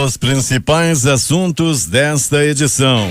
Os principais assuntos desta edição.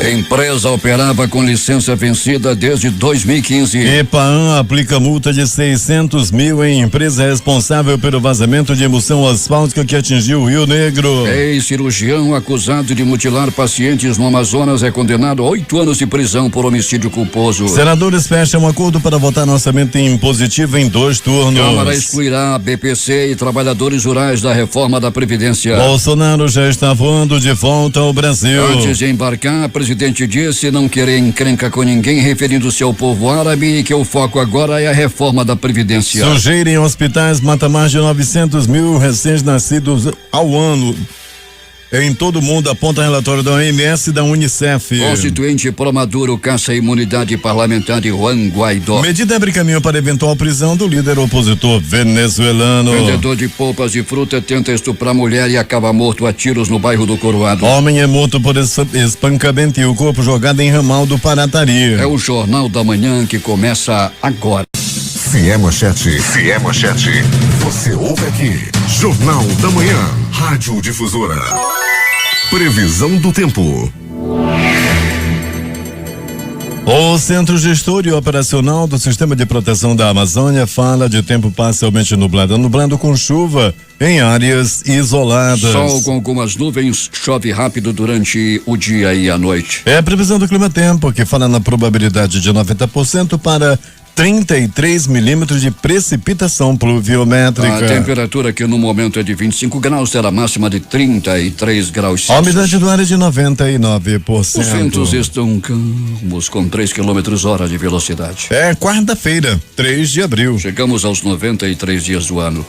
Empresa operava com licença vencida desde 2015. EPAAN aplica multa de 600 mil em empresa responsável pelo vazamento de emulsão asfáltica que atingiu o Rio Negro. Ex-cirurgião acusado de mutilar pacientes no Amazonas é condenado a 8 anos de prisão por homicídio culposo. Senadores fecham um acordo para votar no orçamento impositivo em 2 turnos. Câmara excluirá a BPC e trabalhadores rurais da reforma da Previdência. Bolsonaro já está voando de volta ao Brasil. Antes de embarcar, o presidente disse não querer encrenca com ninguém, referindo-se ao povo árabe, e que o foco agora é a reforma da Previdência. Sujeira em hospitais mata mais de 900 mil recém-nascidos ao ano. Em todo o mundo, aponta relatório da OMS e da Unicef. Constituinte pró-Maduro caça a imunidade parlamentar de Juan Guaidó. Medida abre caminho para eventual prisão do líder opositor venezuelano. Vendedor de polpas de fruta tenta estuprar mulher e acaba morto a tiros no bairro do Coroado. Homem é morto por espancamento e o corpo jogado em ramal do Paratari. É o Jornal da Manhã que começa agora. Se é manchete, você ouve aqui. Jornal da Manhã, Rádio Difusora. Previsão do tempo. O Centro Gestor e Operacional do Sistema de Proteção da Amazônia fala de tempo parcialmente nublado com chuva em áreas isoladas. Sol com algumas nuvens, chove rápido durante o dia e a noite. É a previsão do Clima Tempo, que fala na probabilidade de 90% para 33 milímetros de precipitação pluviométrica. A temperatura aqui no momento é de 25 graus, terá máxima de 33 graus Celsius. A umidade do ar é de 99%. Os ventos estão calmos, com 3 km/h de velocidade. É quarta-feira, 3 de abril. Chegamos aos 93 dias do ano.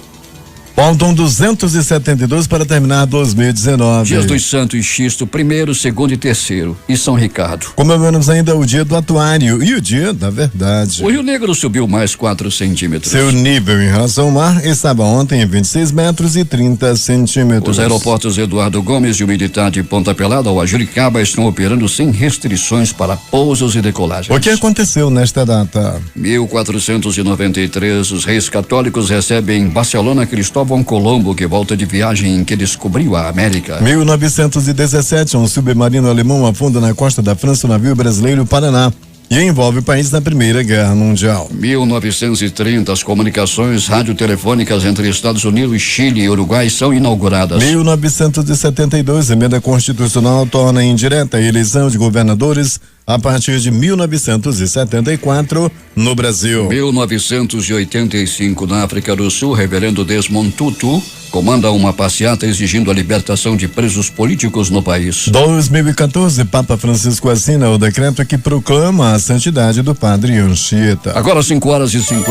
Faltam 272 para terminar 2019. Dias dos Santos e Xisto, 1º, 2º e 3º. E São Ricardo. Comemoramos ainda o dia do atuário e o dia da verdade. O Rio Negro subiu mais 4 centímetros. Seu nível em relação ao mar estava ontem em 26 metros e 30 centímetros. Os aeroportos Eduardo Gomes e o militar de Ponta Pelada, ao Ajuricaba, estão operando sem restrições para pousos e decolagens. O que aconteceu nesta data? 1493, os reis católicos recebem em Barcelona Cristóvão Colombo, que volta de viagem em que descobriu a América. 1917, um submarino alemão afunda na costa da França o navio brasileiro Paraná e envolve o país na Primeira Guerra Mundial. 1930, as comunicações radiotelefônicas entre Estados Unidos, Chile e Uruguai são inauguradas. 1972, emenda constitucional torna indireta a eleição de governadores a partir de 1974 no Brasil. 1985, na África do Sul, reverendo Desmond Tutu comanda uma passeata exigindo a libertação de presos políticos no país. 2014, Papa Francisco assina o decreto que proclama a santidade do padre Anchieta. Agora 5h51.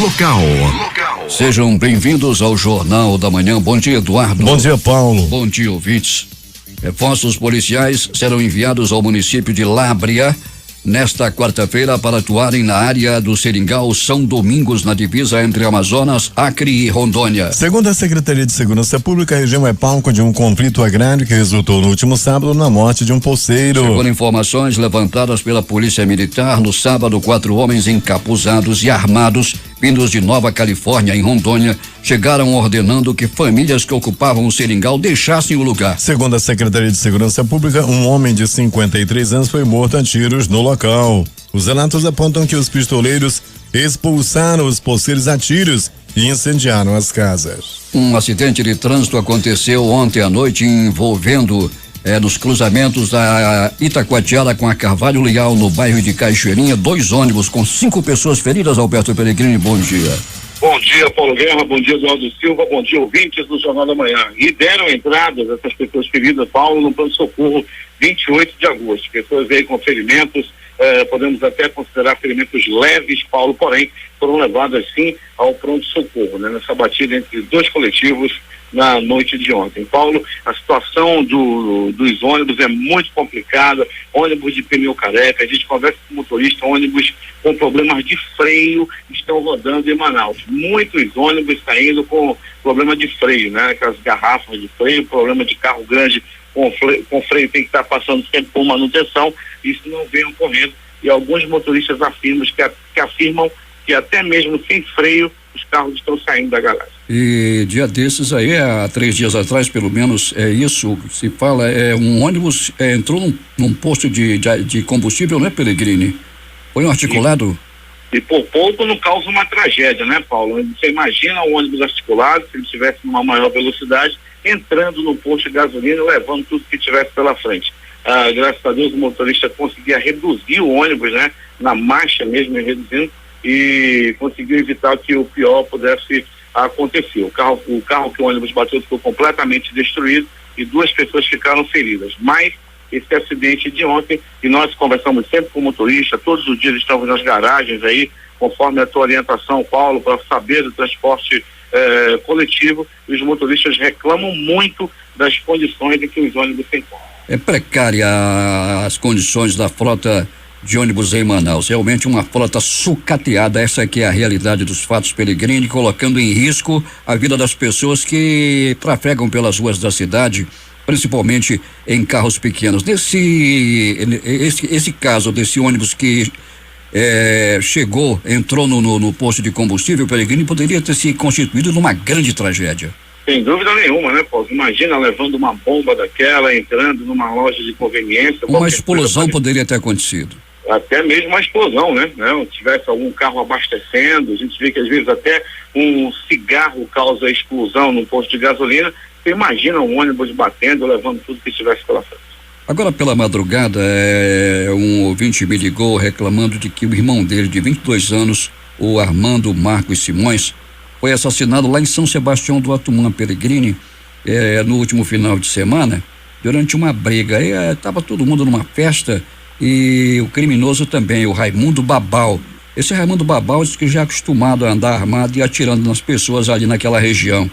Local. Sejam bem-vindos ao Jornal da Manhã. Bom dia, Eduardo. Bom dia, Paulo. Bom dia, ouvintes. Reforços policiais serão enviados ao município de Lábrea nesta quarta-feira para atuarem na área do Seringal São Domingos, na divisa entre Amazonas, Acre e Rondônia. Segundo a Secretaria de Segurança Pública, a região é palco de um conflito agrário que resultou no último sábado na morte de um poceiro. Segundo informações levantadas pela Polícia Militar, no sábado, 4 homens encapuzados e armados, vindos de Nova Califórnia, em Rondônia, chegaram ordenando que famílias que ocupavam o seringal deixassem o lugar. Segundo a Secretaria de Segurança Pública, um homem de 53 anos foi morto a tiros no local. Os relatos apontam que os pistoleiros expulsaram os poceiros a tiros e incendiaram as casas. Um acidente de trânsito aconteceu ontem à noite envolvendo nos cruzamentos da Itacoatiara com a Carvalho Leal, no bairro de Cachoeirinha, 2 ônibus com 5 pessoas feridas. Alberto Peregrini, bom dia. Bom dia, Paulo Guerra, bom dia, Eduardo Silva, bom dia, ouvintes do Jornal da Manhã. E deram entradas essas pessoas feridas, Paulo, no pronto-socorro 28 de agosto. Pessoas veio com ferimentos, podemos até considerar ferimentos leves, Paulo, porém foram levadas sim ao pronto-socorro, né? Nessa batida entre 2 coletivos na noite de ontem. Paulo, a situação dos ônibus é muito complicada, ônibus de pneu careca, a gente conversa com o motorista, ônibus com problemas de freio estão rodando em Manaus. Muitos ônibus saindo com problema de freio, né? Aquelas garrafas de freio, problema de carro grande com freio tem que estar passando sempre por manutenção, isso não vem ocorrendo e alguns motoristas afirmam porque até mesmo sem freio os carros estão saindo da garagem. E dia desses aí, há 3 dias atrás, pelo menos, é isso que se fala, um ônibus entrou num posto de combustível, não é, Pellegrini? Foi um articulado? E por pouco não causa uma tragédia, né, Paulo? Você imagina um ônibus articulado, se ele estivesse numa maior velocidade, entrando no posto de gasolina, levando tudo que tivesse pela frente. Graças a Deus o motorista conseguia reduzir o ônibus, né, na marcha mesmo, reduzindo, e conseguiu evitar que o pior pudesse acontecer. O carro que o ônibus bateu ficou completamente destruído e 2 pessoas ficaram feridas. Mas esse acidente de ontem, e nós conversamos sempre com o motorista, todos os dias estamos nas garagens aí, conforme a tua orientação, Paulo, para saber do transporte coletivo, e os motoristas reclamam muito das condições em que os ônibus se encontram. É precária as condições da frota de ônibus em Manaus, realmente uma frota sucateada, essa aqui é a realidade dos fatos, Pellegrini, colocando em risco a vida das pessoas que trafegam pelas ruas da cidade, principalmente em carros pequenos. Esse caso desse ônibus que entrou no posto de combustível, Pellegrini, poderia ter se constituído numa grande tragédia. Sem dúvida nenhuma, né, Paulo? Imagina levando uma bomba daquela, entrando numa loja de conveniência. Uma explosão poderia ter acontecido. Até mesmo uma explosão, né? Se tivesse algum carro abastecendo, a gente vê que às vezes até um cigarro causa explosão num posto de gasolina. Você imagina um ônibus batendo, levando tudo que estivesse pela frente. Agora pela madrugada, um ouvinte me ligou reclamando de que o irmão dele, de 22 anos, o Armando Marcos Simões, foi assassinado lá em São Sebastião do Atumã, Pellegrini, no último final de semana, durante uma briga. Estava todo mundo numa festa e o criminoso também, o Raimundo Babal. Esse Raimundo Babal diz que já é acostumado a andar armado e atirando nas pessoas ali naquela região.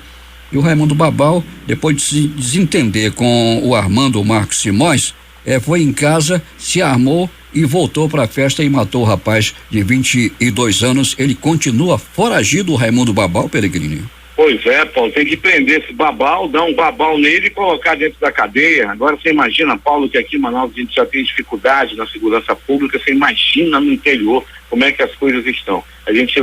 E o Raimundo Babal, depois de se desentender com o Armando Marcos Simões, foi em casa, se armou e voltou para a festa e matou o rapaz de 22 anos. Ele continua foragido, o Raimundo Babal, Pellegrini. Pois é, Paulo, tem que prender esse Babal, dar um babau nele e colocar dentro da cadeia. Agora você imagina, Paulo, que aqui em Manaus a gente já tem dificuldade na segurança pública, você imagina no interior como é que as coisas estão. A gente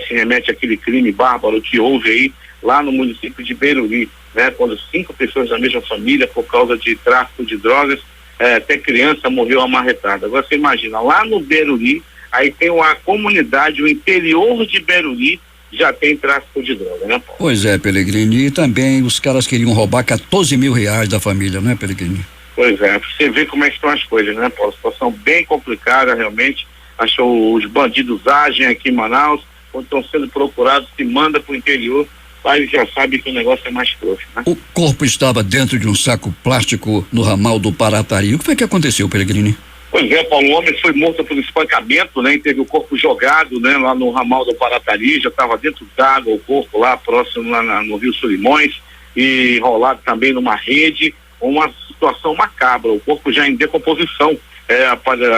remete àquele crime bárbaro que houve aí lá no município de Beruri, né? Quando 5 pessoas da mesma família, por causa de tráfico de drogas, até criança morreu amarretada. Agora você imagina, lá no Beruri, aí tem uma comunidade, o interior de Beruri, já tem tráfico de droga, né, Paulo? Pois é, Pellegrini, e também os caras queriam roubar 14 mil reais da família, não é, Pellegrini? Pois é, você vê como é que estão as coisas, né, Paulo? Situação bem complicada, realmente. Os bandidos agem aqui em Manaus, quando estão sendo procurados, se manda para o interior, mas já sabe que o negócio é mais frouxo, né? O corpo estava dentro de um saco plástico no ramal do Paratari. O que foi que aconteceu, Pellegrini? Pois é, Paulo, o homem foi morto por espancamento, né? E teve o corpo jogado, né? Lá no ramal do Paratari, já estava dentro d'água o corpo lá, próximo lá no Rio Solimões, e enrolado também numa rede, uma situação macabra, o corpo já em decomposição.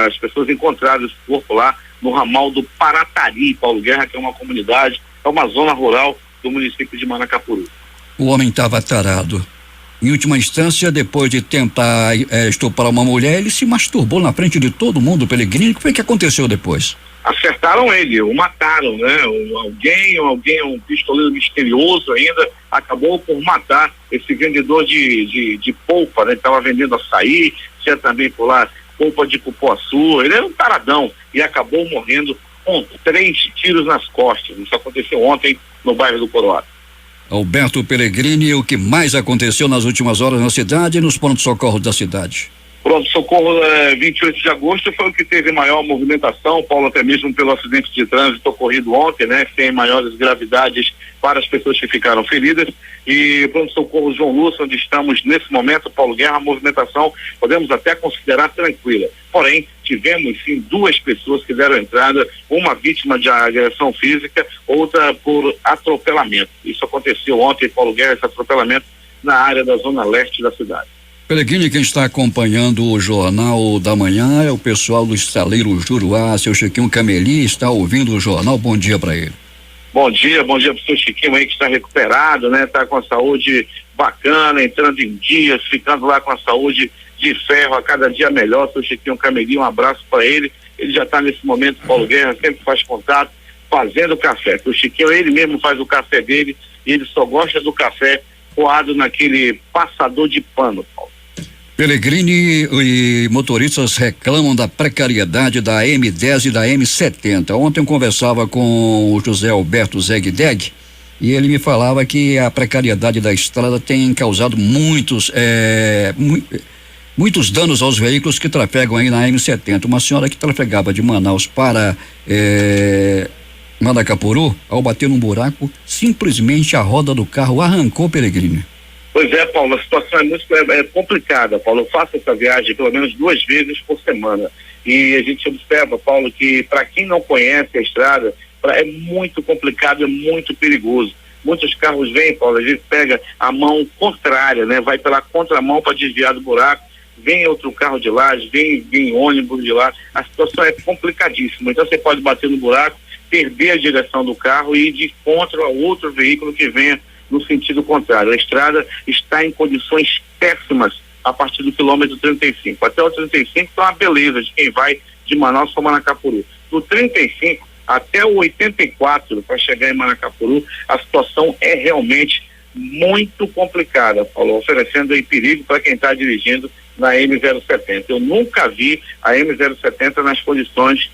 As pessoas encontraram esse corpo lá no ramal do Paratari, Paulo Guerra, que é uma comunidade, é uma zona rural do município de Manacapuru. O homem estava tarado. Em última instância, depois de tentar estuprar uma mulher, ele se masturbou na frente de todo mundo, Pellegrini. O que foi que aconteceu depois? Acertaram ele, o mataram, né? Alguém, um pistoleiro misterioso ainda, acabou por matar esse vendedor de polpa, né? Estava vendendo açaí, tinha também por lá polpa de cupuaçu, ele era um taradão e acabou morrendo com 3 tiros nas costas. Isso aconteceu ontem no bairro do Coroado. Alberto Pellegrini, o que mais aconteceu nas últimas horas na cidade e nos pronto-socorro da cidade? Pronto-socorro 28 de agosto foi o que teve maior movimentação, Paulo, até mesmo pelo acidente de trânsito ocorrido ontem, né? Sem maiores gravidades para as pessoas que ficaram feridas. E pronto-socorro João Lúcio, onde estamos nesse momento, Paulo Guerra, a movimentação podemos até considerar tranquila. Porém, tivemos sim 2 pessoas que deram entrada, uma vítima de agressão física, outra por atropelamento. Isso aconteceu ontem, Paulo Guerra, esse atropelamento na área da zona leste da cidade. Pellegrini, quem está acompanhando o Jornal da Manhã é o pessoal do Estaleiro Juruá, seu Chiquinho Cameli está ouvindo o jornal, bom dia para ele. Bom dia pro seu Chiquinho aí que está recuperado, né? Tá com a saúde bacana, entrando em dias, ficando lá com a saúde de ferro a cada dia melhor, seu Chiquinho Cameli, um abraço para ele. Ele já está nesse momento, Paulo Guerra, sempre faz contato fazendo café. O Chiquinho, ele mesmo faz o café dele e ele só gosta do café coado naquele passador de pano, Paulo. Pellegrini e motoristas reclamam da precariedade da M10 e da M70. Ontem eu conversava com o José Alberto Zegdeg e ele me falava que a precariedade da estrada tem causado muitos danos aos veículos que trafegam aí na M70. Uma senhora que trafegava de Manaus para Manacapuru, ao bater num buraco, simplesmente a roda do carro arrancou, Pellegrini. Pois é, Paulo, a situação é muito complicada, Paulo. Eu faço essa viagem pelo menos 2 vezes por semana e a gente observa, Paulo, que para quem não conhece a estrada, é muito complicado, é muito perigoso. Muitos carros vêm, Paulo, a gente pega a mão contrária, né? Vai pela contramão para desviar do buraco, vem outro carro de lá, vem ônibus de lá, a situação é complicadíssima. Então você pode bater no buraco, perder a direção do carro e ir de encontro a outro veículo que venha no sentido contrário. A estrada está em condições péssimas a partir do quilômetro 35. Até o 35 está uma beleza de quem vai de Manaus para Manacapuru. Do 35 até o 84, para chegar em Manacapuru, a situação é realmente muito complicada, Paulo, oferecendo aí perigo para quem está dirigindo na M070. Eu nunca vi a M070 nas condições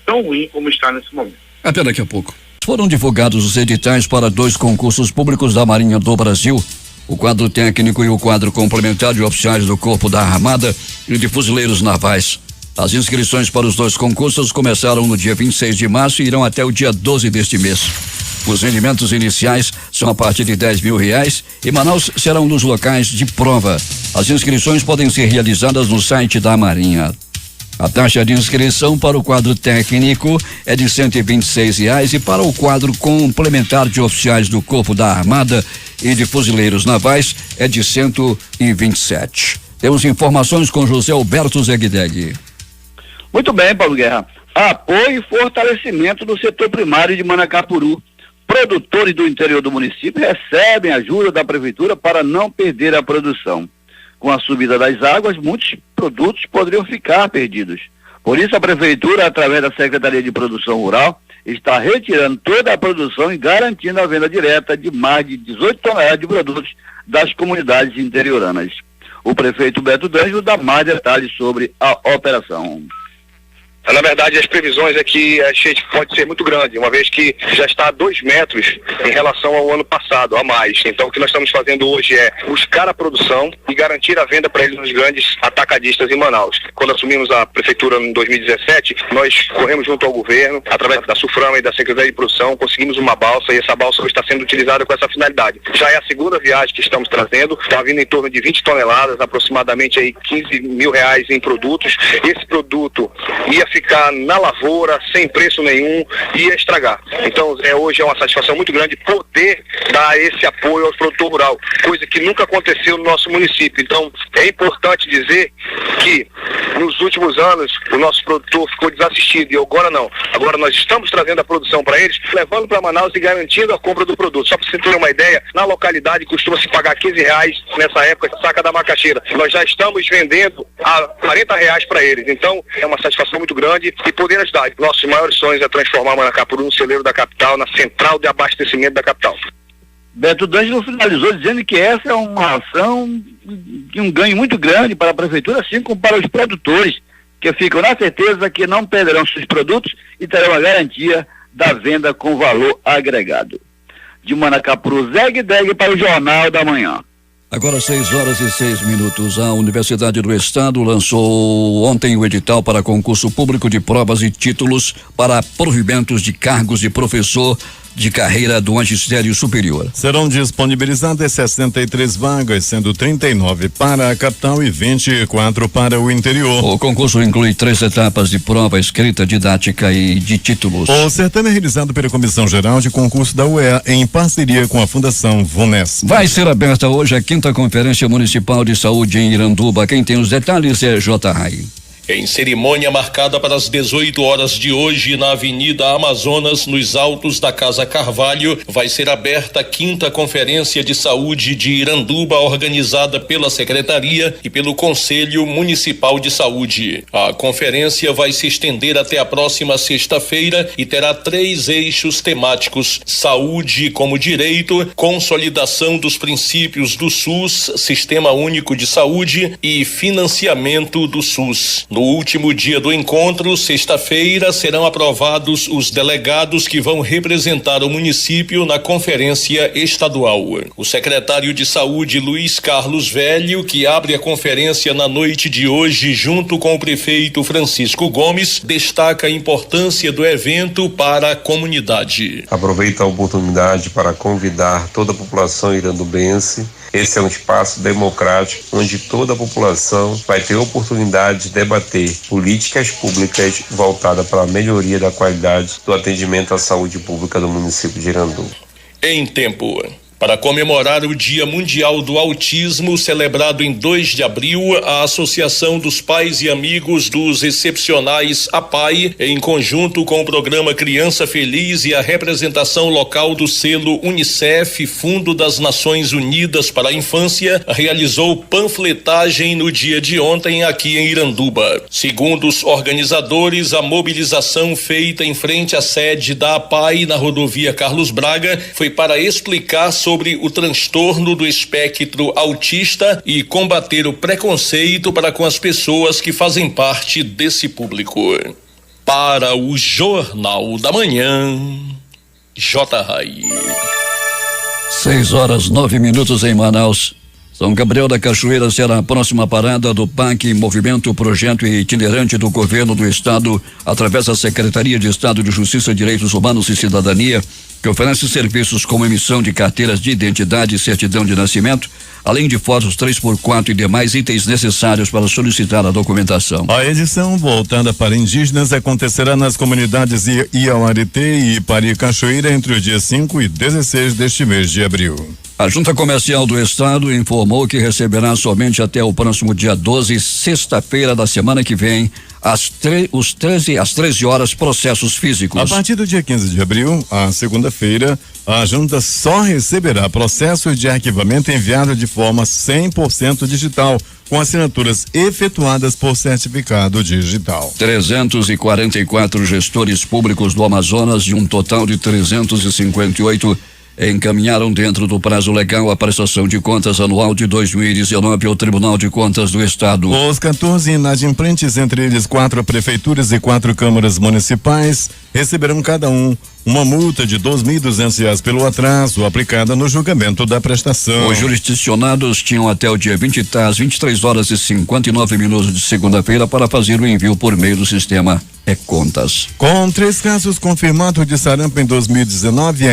tão ruins como está nesse momento. Até daqui a pouco. Foram divulgados os editais para 2 concursos públicos da Marinha do Brasil, o quadro técnico e o quadro complementar de oficiais do Corpo da Armada e de fuzileiros navais. As inscrições para os 2 concursos começaram no dia 26 de março e irão até o dia 12 deste mês. Os rendimentos iniciais são a partir de R$10.000 e Manaus será um dos locais de prova. As inscrições podem ser realizadas no site da Marinha. A taxa de inscrição para o quadro técnico é de R$126 e para o quadro complementar de oficiais do Corpo da Armada e de fuzileiros navais é de R$127. Temos informações com José Alberto Zegdeg. Muito bem, Paulo Guerra. Apoio e fortalecimento do setor primário de Manacapuru. Produtores do interior do município recebem ajuda da prefeitura para não perder a produção. Com a subida das águas, muitos produtos poderiam ficar perdidos. Por isso, a prefeitura, através da Secretaria de Produção Rural, está retirando toda a produção e garantindo a venda direta de mais de 18 toneladas de produtos das comunidades interioranas. O prefeito Beto D'Angelo dá mais detalhes sobre a operação. Na verdade, as previsões é que a enchente pode ser muito grande, uma vez que já está a 2 metros em relação ao ano passado, a mais. Então, o que nós estamos fazendo hoje é buscar a produção e garantir a venda para eles nos grandes atacadistas em Manaus. Quando assumimos a prefeitura em 2017, nós corremos junto ao governo, através da SUFRAMA e da Secretaria de Produção, conseguimos uma balsa e essa balsa está sendo utilizada com essa finalidade. Já é a segunda viagem que estamos trazendo, está vindo em torno de 20 toneladas, aproximadamente aí R$15.000 em produtos. Esse produto ia ficar na lavoura, sem preço nenhum, e ia estragar. Então, hoje é uma satisfação muito grande poder dar esse apoio ao produtor rural, coisa que nunca aconteceu no nosso município. Então, é importante dizer que nos últimos anos o nosso produtor ficou desassistido, e agora não. Agora nós estamos trazendo a produção para eles, levando para Manaus e garantindo a compra do produto. Só para você ter uma ideia, na localidade costuma se pagar R$15 nessa época, saca da macaxeira. Nós já estamos vendendo a R$40 para eles. Então, é uma satisfação muito grande e poder ajudar. Nossos maiores sonhos é transformar Manacapuru no celeiro da capital, na central de abastecimento da capital. Beto D'Angelo finalizou dizendo que essa é uma ação de um ganho muito grande para a prefeitura, assim como para os produtores, que ficam na certeza que não perderão seus produtos e terão a garantia da venda com valor agregado. De Manacapuru, Zegdeg para o Jornal da Manhã. Agora 6h06. A Universidade do Estado lançou ontem o edital para concurso público de provas e títulos para provimentos de cargos de professor de carreira do magistério superior. Serão disponibilizadas 63 vagas, sendo 39 para a capital e 24 para o interior. O concurso inclui 3 etapas de prova escrita, didática e de títulos. O certame é realizado pela Comissão Geral de Concurso da UEA em parceria com a Fundação Vunesp. Vai ser aberta hoje a 5ª Conferência Municipal de Saúde em Iranduba. Quem tem os detalhes é J. Rai. Em cerimônia marcada para as 18 horas de hoje na Avenida Amazonas, nos altos da Casa Carvalho, vai ser aberta a 5ª Conferência de Saúde de Iranduba, organizada pela Secretaria e pelo Conselho Municipal de Saúde. A conferência vai se estender até a próxima sexta-feira e terá 3 eixos temáticos: saúde como direito, consolidação dos princípios do SUS, Sistema Único de Saúde, e financiamento do SUS. No último dia do encontro, sexta-feira, serão aprovados os delegados que vão representar o município na conferência estadual. O secretário de Saúde, Luiz Carlos Velho, que abre a conferência na noite de hoje junto com o prefeito Francisco Gomes, destaca a importância do evento para a comunidade. Aproveito a oportunidade para convidar toda a população irandubense. Esse é um espaço democrático onde toda a população vai ter oportunidade de debater políticas públicas voltadas para a melhoria da qualidade do atendimento à saúde pública do município de Iranduba. Em tempo. Para comemorar o Dia Mundial do Autismo, celebrado em 2 de abril, a Associação dos Pais e Amigos dos Excepcionais, APAI, em conjunto com o programa Criança Feliz e a representação local do selo UNICEF, Fundo das Nações Unidas para a Infância, realizou panfletagem no dia de ontem aqui em Iranduba. Segundo os organizadores, a mobilização feita em frente à sede da APAI na rodovia Carlos Braga foi para explicar sobre o transtorno do espectro autista e combater o preconceito para com as pessoas que fazem parte desse público. Para o Jornal da Manhã, J. Rai. 6h09 em Manaus. São Gabriel da Cachoeira será a próxima parada do PAC, Movimento Projeto Itinerante do Governo do Estado, através da Secretaria de Estado de Justiça, Direitos Humanos e Cidadania, que oferece serviços como emissão de carteiras de identidade e certidão de nascimento, além de fotos 3x4 e demais itens necessários para solicitar a documentação. A edição voltada para indígenas acontecerá nas comunidades Iauarité e Ipari Cachoeira entre o dia 5 e 16 deste mês de abril. A Junta Comercial do Estado informou que receberá somente até o próximo dia 12, sexta-feira da semana que vem, às 13 horas, processos físicos. A partir do dia 15 de abril, a segunda-feira, a Junta só receberá processos de arquivamento enviado de forma 100% digital, com assinaturas efetuadas por certificado digital. 344 gestores públicos do Amazonas, de um total de 358, encaminharam dentro do prazo legal a prestação de contas anual de 2019 ao Tribunal de Contas do Estado. Os 14 inadimplentes, entre eles 4 prefeituras e 4 câmaras municipais, receberão cada um uma multa de R$2.200 pelo atraso aplicada no julgamento da prestação. Os jurisdicionados tinham até o dia 20 às 23h59 de segunda-feira para fazer o envio por meio do sistema e-Contas. Com 3 casos confirmados de sarampo em 2019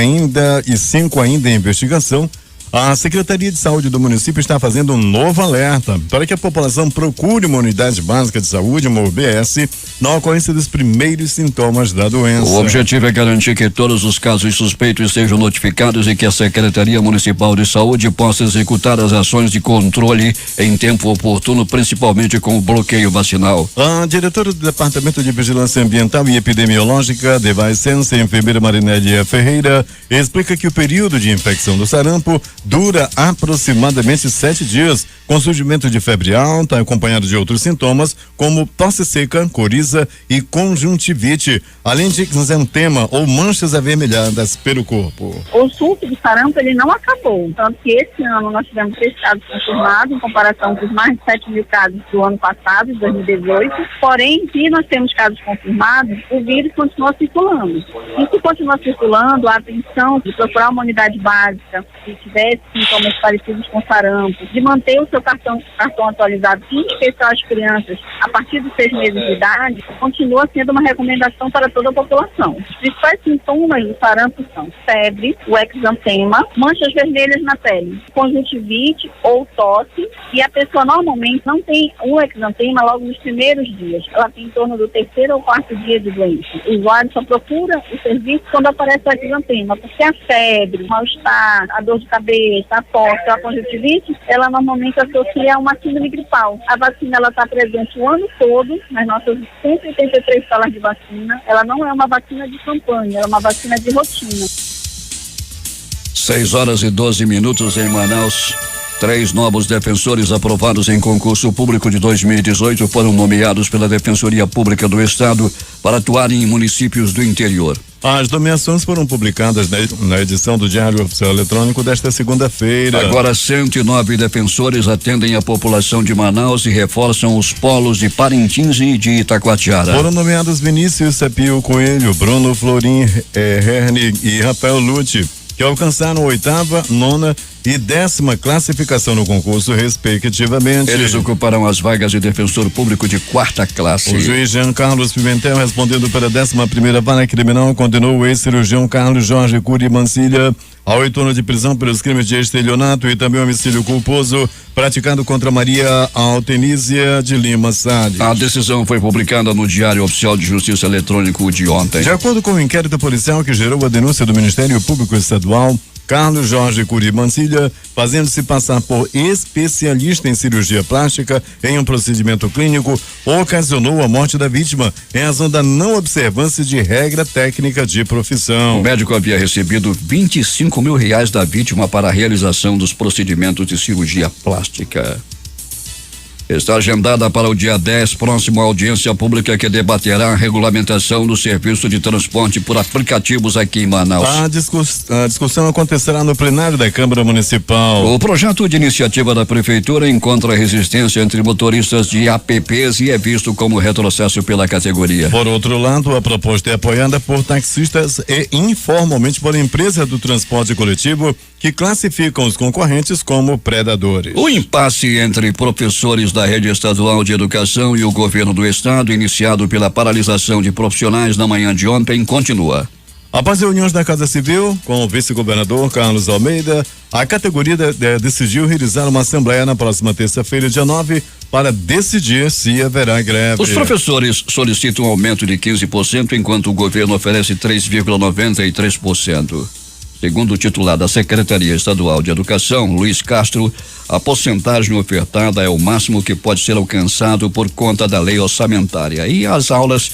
e 5 ainda em investigação, a Secretaria de Saúde do município está fazendo um novo alerta para que a população procure uma unidade básica de saúde, uma UBS, na ocorrência dos primeiros sintomas da doença. O objetivo é garantir que todos os casos suspeitos sejam notificados e que a Secretaria Municipal de Saúde possa executar as ações de controle em tempo oportuno, principalmente com o bloqueio vacinal. A diretora do Departamento de Vigilância Ambiental e Epidemiológica, Devaicense, enfermeira Marinélia Ferreira, explica que o período de infecção do sarampo dura aproximadamente 7 dias, com surgimento de febre alta, acompanhado de outros sintomas, como tosse seca, coriza e conjuntivite, além de exantema ou manchas avermelhadas pelo corpo. O surto de sarampo, ele não acabou, tanto que esse ano nós tivemos 3 casos confirmados, em comparação com os mais de 7 mil casos do ano passado, de 2018, porém, se nós temos casos confirmados, o vírus continua circulando. E se continua circulando, a atenção de procurar uma unidade básica, se tiver sintomas parecidos com sarampo, de manter o seu cartão atualizado, em especial as crianças, a partir dos 6 meses de idade, continua sendo uma recomendação para toda a população. Os principais sintomas do sarampo são febre, o exantema, manchas vermelhas na pele, conjuntivite ou tosse, e a pessoa normalmente não tem o exantema logo nos primeiros dias. Ela tem em torno do 3º ou 4º dia de doença. O usuário só procura o serviço quando aparece o exantema, porque a febre, o mal-estar, a dor de cabeça, HPV, a tosse, a conjuntivite, ela normalmente associa a uma síndrome gripal. A vacina, ela está presente o ano todo nas nossas 183 salas de vacina. Ela não é uma vacina de campanha, ela é uma vacina de rotina. 6h12 em Manaus. 3 novos defensores aprovados em concurso público de 2018 foram nomeados pela Defensoria Pública do Estado para atuarem em municípios do interior. As nomeações foram publicadas na edição do Diário Oficial Eletrônico desta segunda-feira. Agora 109 defensores atendem a população de Manaus e reforçam os polos de Parintins e de Itacoatiara. Foram nomeados Vinícius Sapio Coelho, Bruno Florim Herne e Rafael Lute, que alcançaram 8ª, 9ª e 10ª classificação no concurso, respectivamente. Eles ocuparão as vagas de defensor público de 4ª classe. O juiz Jean Carlos Pimentel, respondendo pela 11ª vara criminal, condenou o ex-cirurgião Carlos Jorge Cury Mancilha a 8 anos de prisão pelos crimes de estelionato e também homicídio culposo praticado contra Maria Altenísia de Lima Salles. A decisão foi publicada no Diário Oficial de Justiça Eletrônico de ontem. De acordo com o inquérito policial que gerou a denúncia do Ministério Público Estadual, Carlos Jorge Cury Mancilha, fazendo-se passar por especialista em cirurgia plástica em um procedimento clínico, ocasionou a morte da vítima em razão da não observância de regra técnica de profissão. O médico havia recebido R$25 mil da vítima para a realização dos procedimentos de cirurgia plástica. Está agendada para o dia 10, próximo à audiência pública que debaterá a regulamentação do serviço de transporte por aplicativos aqui em Manaus. A discussão acontecerá no plenário da Câmara Municipal. O projeto de iniciativa da Prefeitura encontra resistência entre motoristas de apps e é visto como retrocesso pela categoria. Por outro lado, a proposta é apoiada por taxistas e informalmente por empresa do transporte coletivo que classificam os concorrentes como predadores. O impasse entre professores da Rede Estadual de Educação e o governo do estado, iniciado pela paralisação de profissionais na manhã de ontem, continua. Após reuniões da Casa Civil com o vice-governador Carlos Almeida, a categoria decidiu realizar uma assembleia na próxima terça-feira, dia 9, para decidir se haverá greve. Os professores solicitam um aumento de 15%, enquanto o governo oferece 3,93%. Segundo o titular da Secretaria Estadual de Educação, Luiz Castro, a porcentagem ofertada é o máximo que pode ser alcançado por conta da lei orçamentária e as aulas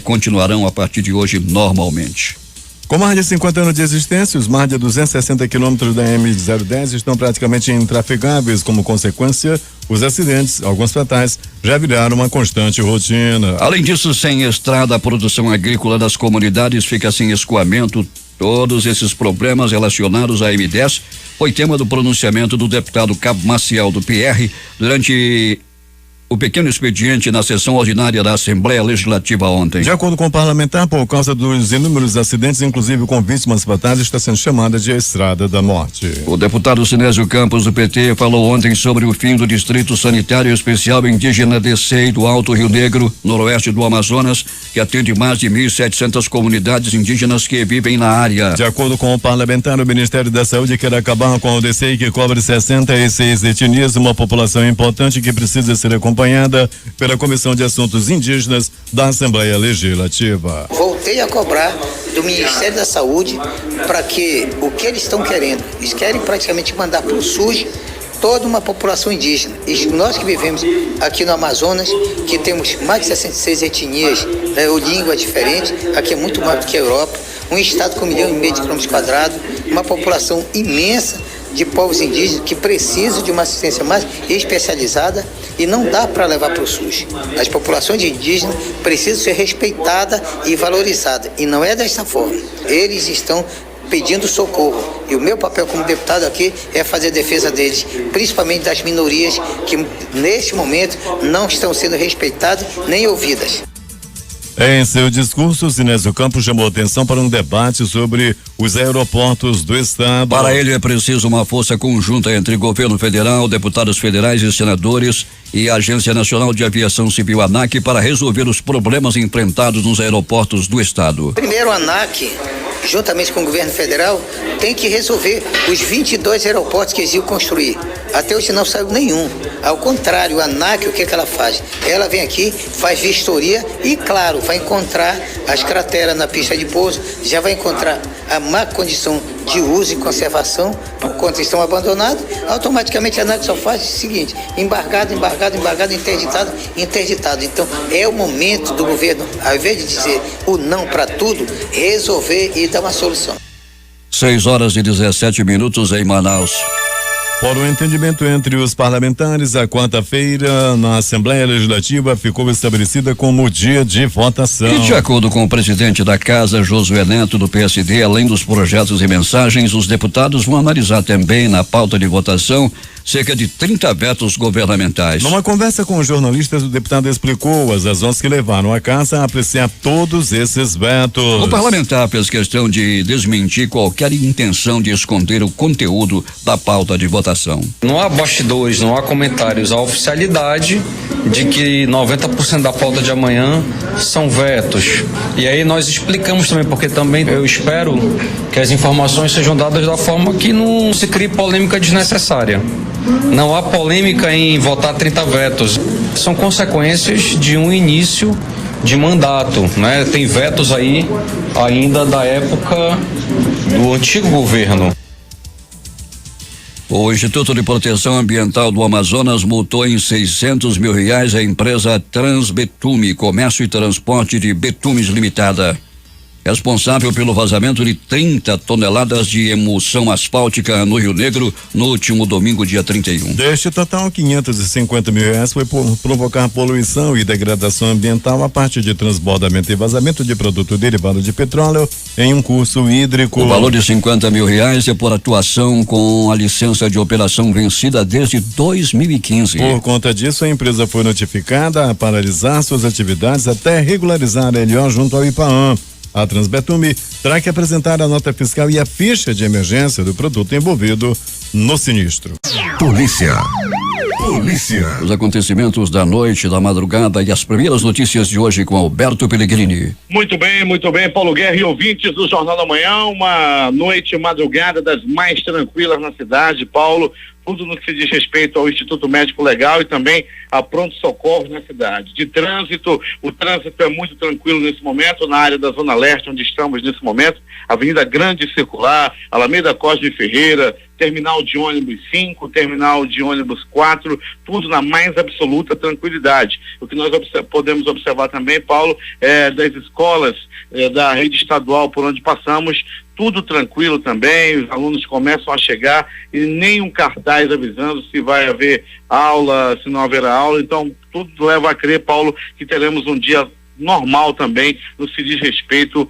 continuarão a partir de hoje normalmente. Com mais de 50 anos de existência, os mais de 260 quilômetros da M010 estão praticamente intrafigáveis. Como consequência, os acidentes, alguns fatais, já viraram uma constante rotina. Além disso, sem estrada, a produção agrícola das comunidades fica sem escoamento. Todos esses problemas relacionados à M10 foi tema do pronunciamento do deputado Cabo Maciel do PR durante o pequeno expediente na sessão ordinária da Assembleia Legislativa ontem. De acordo com o parlamentar, por causa dos inúmeros acidentes, inclusive com vítimas fatais, está sendo chamada de Estrada da Morte. O deputado Sinésio Campos, do PT, falou ontem sobre o fim do Distrito Sanitário Especial Indígena DCEI do Alto Rio Negro, noroeste do Amazonas, que atende mais de 1.700 comunidades indígenas que vivem na área. De acordo com o parlamentar, o Ministério da Saúde quer acabar com o DCEI, que cobre 66 etnias, uma população importante que precisa ser acompanhada pela Comissão de Assuntos Indígenas da Assembleia Legislativa. Voltei a cobrar do Ministério da Saúde para que o que eles estão querendo, eles querem praticamente mandar para o SUS toda uma população indígena. E nós que vivemos aqui no Amazonas, que temos mais de 66 etnias, né, ou língua diferente, aqui é muito mais do que a Europa, um estado com 1,5 milhão de quilômetros quadrados, uma população imensa de povos indígenas que precisam de uma assistência mais especializada e não dá para levar para o SUS. As populações indígenas precisam ser respeitadas e valorizadas, e não é dessa forma. Eles estão pedindo socorro, e o meu papel como deputado aqui é fazer defesa deles, principalmente das minorias que neste momento não estão sendo respeitadas nem ouvidas. Em seu discurso, Sinésio Campos chamou atenção para um debate sobre os aeroportos do estado. Para ele é preciso uma força conjunta entre governo federal, deputados federais e senadores e a Agência Nacional de Aviação Civil, ANAC, para resolver os problemas enfrentados nos aeroportos do estado. Primeiro, a ANAC, juntamente com o governo federal, tem que resolver os 22 aeroportos que eles iam construir. Até hoje não saiu nenhum. Ao contrário, a ANAC, o que ela faz? Ela vem aqui, faz vistoria e, claro, vai encontrar as crateras na pista de pouso, já vai encontrar a má condição de uso e conservação, por conta estão abandonados, automaticamente a ANAC só faz o seguinte: embargado, interditado. Então é o momento do governo, ao invés de dizer o não para tudo, resolver e dar uma solução. 6h17 em Manaus. Por um entendimento entre os parlamentares, a quarta-feira na Assembleia Legislativa ficou estabelecida como dia de votação. E de acordo com o presidente da Casa, Josué Neto, do PSD, além dos projetos e mensagens, os deputados vão analisar também na pauta de votação cerca de 30 vetos governamentais. Numa conversa com os jornalistas, o deputado explicou as razões que levaram a Casa a apreciar todos esses vetos. O parlamentar fez questão de desmentir qualquer intenção de esconder o conteúdo da pauta de votação. Não há bastidores, não há comentários, há oficialidade de que 90% da pauta de amanhã são vetos. E aí nós explicamos também, porque também eu espero que as informações sejam dadas da forma que não se crie polêmica desnecessária. Não há polêmica em votar 30 vetos. São consequências de um início de mandato, né? Tem vetos aí ainda da época do antigo governo. O Instituto de Proteção Ambiental do Amazonas multou em R$600 mil a empresa Transbetume, Comércio e Transporte de Betumes Limitada, responsável pelo vazamento de 30 toneladas de emulsão asfáltica no Rio Negro no último domingo, dia 31. Deste total, R$550 mil foi por provocar poluição e degradação ambiental a partir de transbordamento e vazamento de produto derivado de petróleo em um curso hídrico. O valor de R$50 mil é por atuação com a licença de operação vencida desde 2015. Por conta disso, a empresa foi notificada a paralisar suas atividades até regularizar a LO junto ao IPAAM. A Transbetume terá que apresentar a nota fiscal e a ficha de emergência do produto envolvido no sinistro. Polícia. Os acontecimentos da noite, da madrugada e as primeiras notícias de hoje com Alberto Pellegrini. Muito bem, Paulo Guerra e ouvintes do Jornal da Manhã, uma noite madrugada das mais tranquilas na cidade, Paulo, tudo no que se diz respeito ao Instituto Médico Legal e também a pronto-socorro na cidade. De trânsito, o trânsito é muito tranquilo nesse momento, na área da Zona Leste, onde estamos nesse momento, Avenida Grande Circular, Alameda Costa de Ferreira, terminal de ônibus 5, terminal de ônibus 4, tudo na mais absoluta tranquilidade. O que nós podemos observar também, Paulo, é das escolas da rede estadual por onde passamos, tudo tranquilo também, os alunos começam a chegar e nenhum cartaz avisando se vai haver aula, se não haverá aula, então tudo leva a crer, Paulo, que teremos um dia normal também no que se diz respeito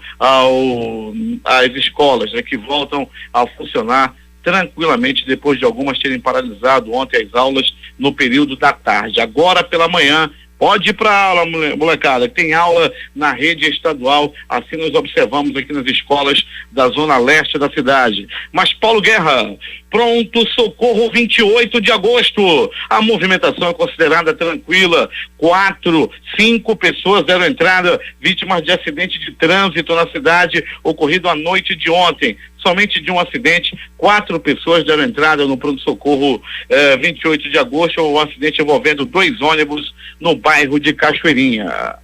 às escolas, né, que voltam a funcionar tranquilamente depois de algumas terem paralisado ontem as aulas no período da tarde. Agora pela manhã, pode ir para aula, molecada, tem aula na rede estadual, assim nós observamos aqui nas escolas da zona leste da cidade. Mas Paulo Guerra, pronto socorro 28 de agosto, a movimentação é considerada tranquila, 5 pessoas deram entrada vítimas de acidente de trânsito na cidade ocorrido à noite de ontem. Somente de um acidente, 4 pessoas deram entrada no pronto-socorro 28 de agosto, um acidente envolvendo 2 ônibus no bairro de Cachoeirinha.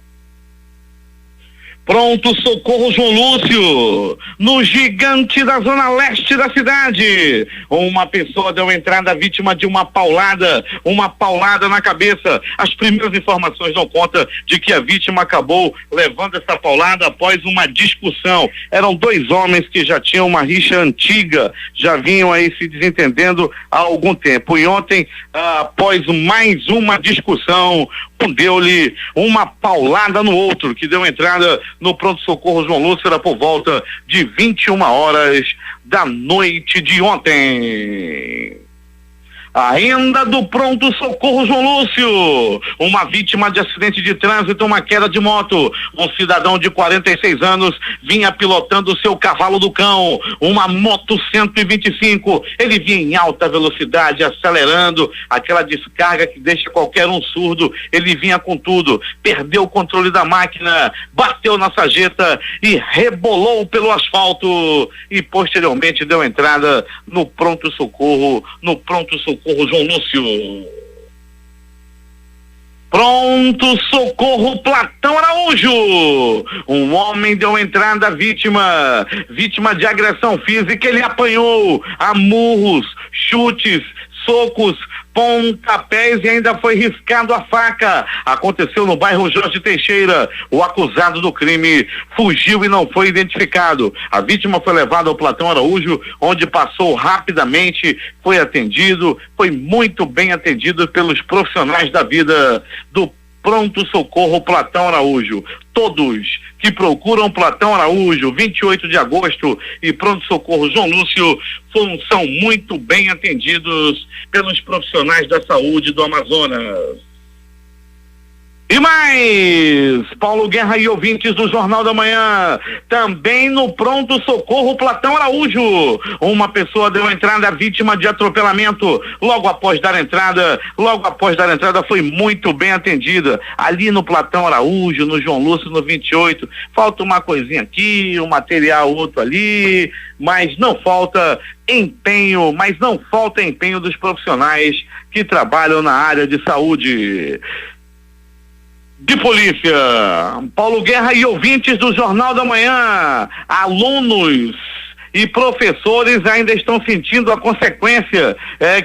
Pronto socorro João Lúcio, no Gigante da zona leste da cidade. Uma pessoa deu entrada vítima de uma paulada na cabeça. As primeiras informações dão conta de que a vítima acabou levando essa paulada após uma discussão. Eram 2 homens que já tinham uma rixa antiga, já vinham aí se desentendendo há algum tempo. E ontem, após mais uma discussão, um deu-lhe uma paulada no outro, que deu entrada no pronto-socorro João Lúcio, era por volta de 21 horas da noite de ontem. Ainda do pronto-socorro João Lúcio, uma vítima de acidente de trânsito, uma queda de moto. Um cidadão de 46 anos vinha pilotando seu cavalo do cão, uma moto 125. Ele vinha em alta velocidade, acelerando, aquela descarga que deixa qualquer um surdo. Ele vinha com tudo, perdeu o controle da máquina, bateu na sarjeta e rebolou pelo asfalto e posteriormente deu entrada no pronto-socorro João Lúcio. Pronto socorro, Platão Araújo. Um homem deu entrada à vítima de agressão física. Ele apanhou a murros, chutes, socos, pontapés e ainda foi riscado a faca. Aconteceu no bairro Jorge Teixeira. O acusado do crime fugiu e não foi identificado. A vítima foi levada ao Platão Araújo, onde passou rapidamente, foi atendido, foi muito bem atendido pelos profissionais da vida do Pronto Socorro Platão Araújo. Todos que procuram Platão Araújo, 28 de agosto e Pronto Socorro João Lúcio são muito bem atendidos pelos profissionais da saúde do Amazonas. E mais, Paulo Guerra e ouvintes do Jornal da Manhã, também no Pronto Socorro Platão Araújo, uma pessoa deu entrada à vítima de atropelamento. Logo após dar entrada foi muito bem atendida, ali no Platão Araújo, no João Lúcio, no 28, falta uma coisinha aqui, um material outro ali, mas não falta empenho dos profissionais que trabalham na área de saúde. De polícia, Paulo Guerra e ouvintes do Jornal da Manhã, alunos e professores ainda estão sentindo a consequência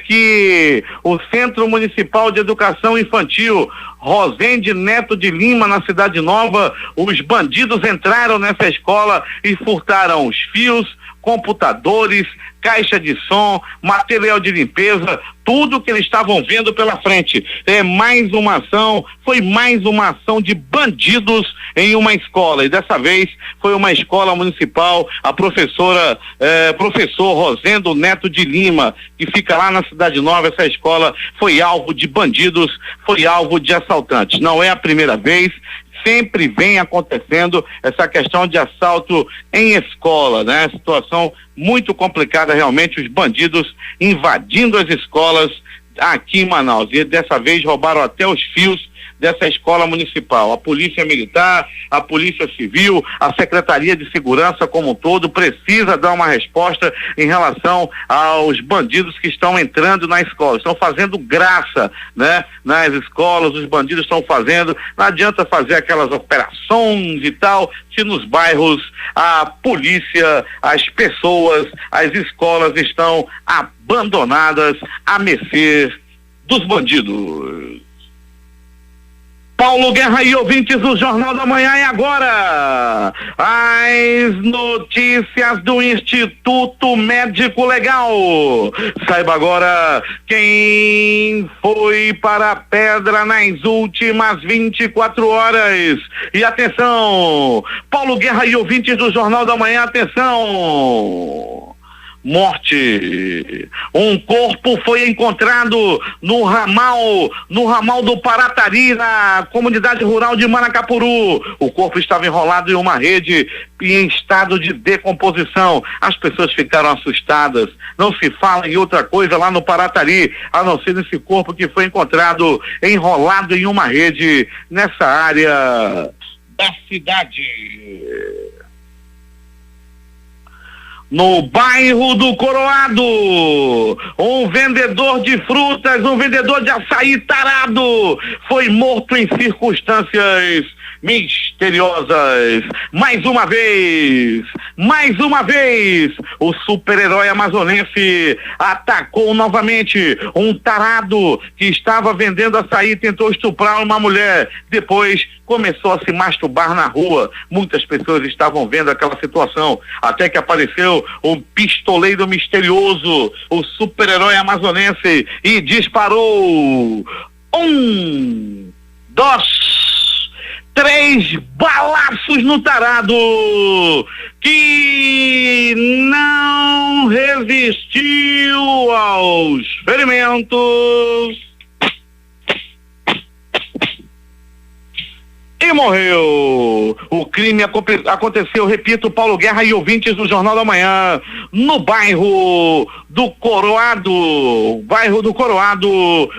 que o Centro Municipal de Educação Infantil Rosende Neto de Lima, na Cidade Nova, os bandidos entraram nessa escola e furtaram os fios, computadores, caixa de som, material de limpeza, tudo que eles estavam vendo pela frente. Foi mais uma ação de bandidos em uma escola, e dessa vez foi uma escola municipal. A professor Rosendo Neto de Lima, que fica lá na Cidade Nova, essa escola foi alvo de bandidos, foi alvo de assaltantes. Não é a primeira vez, sempre vem acontecendo essa questão de assalto em escola, né? Situação muito complicada realmente, os bandidos invadindo as escolas aqui em Manaus, e dessa vez roubaram até os fios dessa escola municipal. A Polícia Militar, a Polícia Civil, a Secretaria de Segurança como um todo precisa dar uma resposta em relação aos bandidos que estão entrando na escola, estão fazendo graça, né? Nas escolas, os bandidos estão fazendo, não adianta fazer aquelas operações e tal, se nos bairros a polícia, as pessoas, as escolas estão abandonadas à mercê dos bandidos. Paulo Guerra e ouvintes do Jornal da Manhã, é agora as notícias do Instituto Médico Legal. Saiba agora quem foi para a pedra nas últimas 24 horas. E atenção, Paulo Guerra e ouvintes do Jornal da Manhã, atenção. Morte. Um corpo foi encontrado no ramal do Paratari, na comunidade rural de Manacapuru. O corpo estava enrolado em uma rede e em estado de decomposição. As pessoas ficaram assustadas. Não se fala em outra coisa lá no Paratari, a não ser nesse corpo que foi encontrado enrolado em uma rede nessa área da cidade. No bairro do Coroado, um vendedor de frutas, um vendedor de açaí tarado, foi morto em circunstâncias misteriosas. Mais uma vez, o super-herói amazonense atacou novamente um tarado que estava vendendo açaí, tentou estuprar uma mulher, depois começou a se masturbar na rua. Muitas pessoas estavam vendo aquela situação, até que apareceu um pistoleiro misterioso, o super-herói amazonense, e disparou 1, 2, 3 balaços no tarado, que não resistiu aos ferimentos e morreu. O crime aconteceu, repito, Paulo Guerra e ouvintes do Jornal da Manhã, no bairro do Coroado.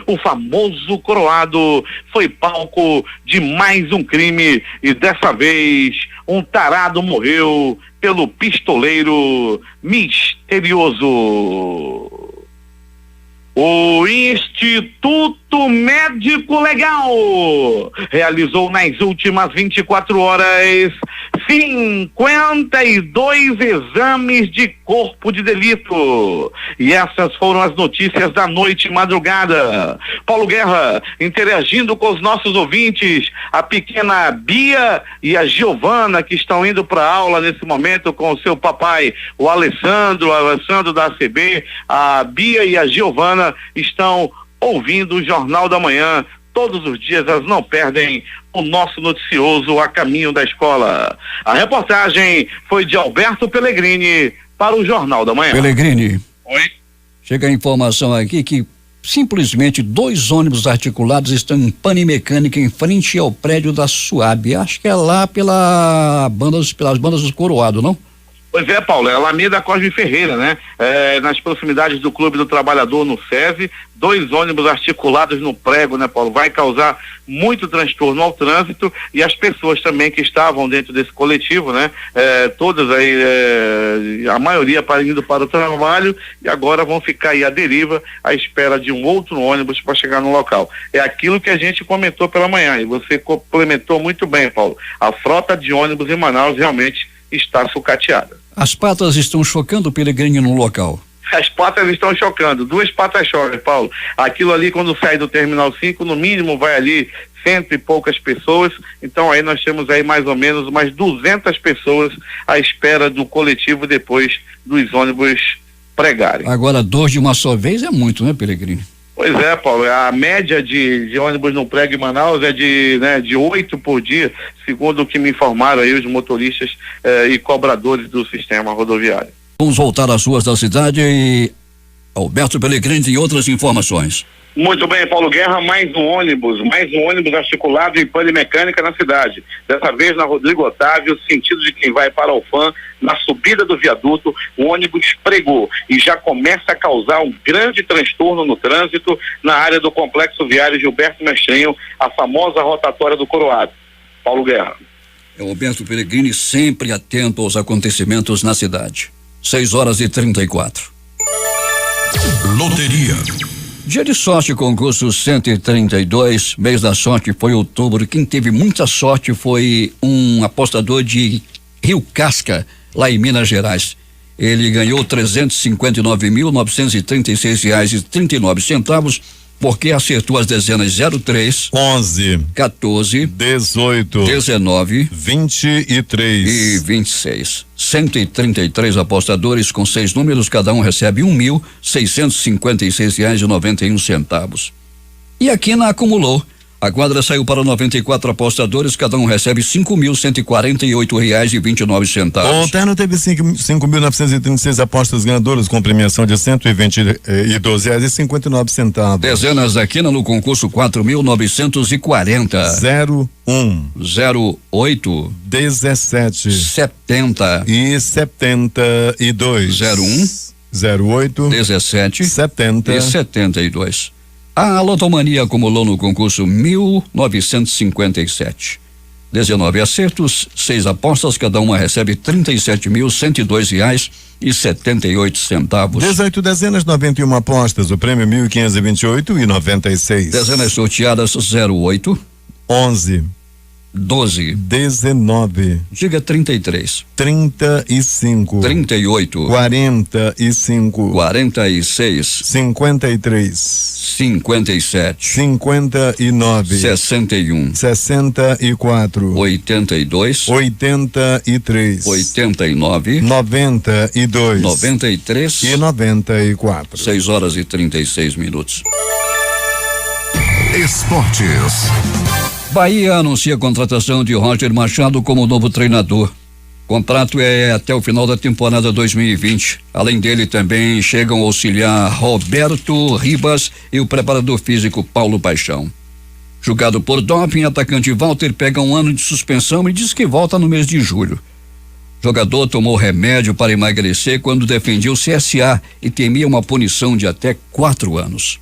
O famoso Coroado foi palco de mais um crime, e dessa vez um tarado morreu pelo pistoleiro misterioso. O Instituto Médico Legal realizou nas últimas 24 horas 52 exames de corpo de delito. E essas foram as notícias da noite e madrugada. Paulo Guerra, interagindo com os nossos ouvintes, a pequena Bia e a Giovana, que estão indo para aula nesse momento com o seu papai, o Alessandro da ACB, a Bia e a Giovana estão ouvindo o Jornal da Manhã. Todos os dias elas não perdem o nosso noticioso a caminho da escola. A reportagem foi de Alberto Pellegrini para o Jornal da Manhã. Pellegrini. Oi? Chega a informação aqui que simplesmente 2 ônibus articulados estão em pane mecânica em frente ao prédio da SUAB. Acho que é lá pelas bandas do Coroado, não? Pois é, Paulo, é a Alameda Cosme Ferreira, né? Nas proximidades do Clube do Trabalhador, no SESI, 2 ônibus articulados no prego, né, Paulo? Vai causar muito transtorno ao trânsito e as pessoas também que estavam dentro desse coletivo, né? Todas aí, a maioria indo para o trabalho e agora vão ficar aí à deriva à espera de um outro ônibus para chegar no local. É aquilo que a gente comentou pela manhã e você complementou muito bem, Paulo. A frota de ônibus em Manaus realmente está sucateada. As patas estão chocando o Pellegrini no local. As patas estão chocando, 2 patas chocam, Paulo. Aquilo ali, quando sai do Terminal 5, no mínimo vai ali 100 e poucas pessoas. Então aí nós temos aí mais ou menos umas 200 pessoas à espera do coletivo depois dos ônibus pregarem. Agora, 2 de uma só vez é muito, né, Pellegrini? Pois é, Paulo, a média de ônibus no prego em Manaus é de 8 por dia, segundo o que me informaram aí os motoristas e cobradores do sistema rodoviário. Vamos voltar às ruas da cidade e Alberto Pellegrini tem outras informações. Muito bem, Paulo Guerra, mais um ônibus articulado em pane mecânica na cidade. Dessa vez na Rodrigo Otávio, sentido de quem vai para Alfã, na subida do viaduto, o ônibus pregou e já começa a causar um grande transtorno no trânsito na área do complexo viário Gilberto Mestrinho, a famosa rotatória do Coroado. Paulo Guerra. É o Alberto Pellegrini sempre atento aos acontecimentos na cidade. 6h34. Loteria. Dia de sorte, concurso 132, mês da sorte foi outubro. Quem teve muita sorte foi um apostador de Rio Casca, lá em Minas Gerais. Ele ganhou R$359.936,39, porque acertou as dezenas 03, 11, 14, 18, 19, 23 e 26. 133 apostadores com 6 números, cada um recebe R$1.656,91. E a quina acumulou. A quadra saiu para 94 apostadores, cada um recebe R$5.148,29. O terno teve 5.936 apostas ganhadoras com premiação de R$122,59. Dezenas da quina no concurso 4.940. 01, 08, 17, 70 e 72. 01, 08, 17, 70 e 72. A Lotomania acumulou no concurso 1.957. 19 acertos, 6 apostas, cada uma recebe R$37.102,78. 18 dezenas, 91 apostas, o prêmio R$1.528,96. Dezenas sorteadas 08, 11, 12, 19, diga 33, 35, 38, 45, 46, 53, 57, 59, 61, 64, 82, 83, 89, 92, 93 e 94. 6h36. Esportes. Bahia anuncia a contratação de Roger Machado como novo treinador. Contrato é até o final da temporada 2020. Além dele também chegam o auxiliar Roberto Ribas e o preparador físico Paulo Paixão. Julgado por doping, atacante Walter pega 1 ano de suspensão e diz que volta no mês de julho. Jogador tomou remédio para emagrecer quando defendia o CSA e temia uma punição de até 4 anos.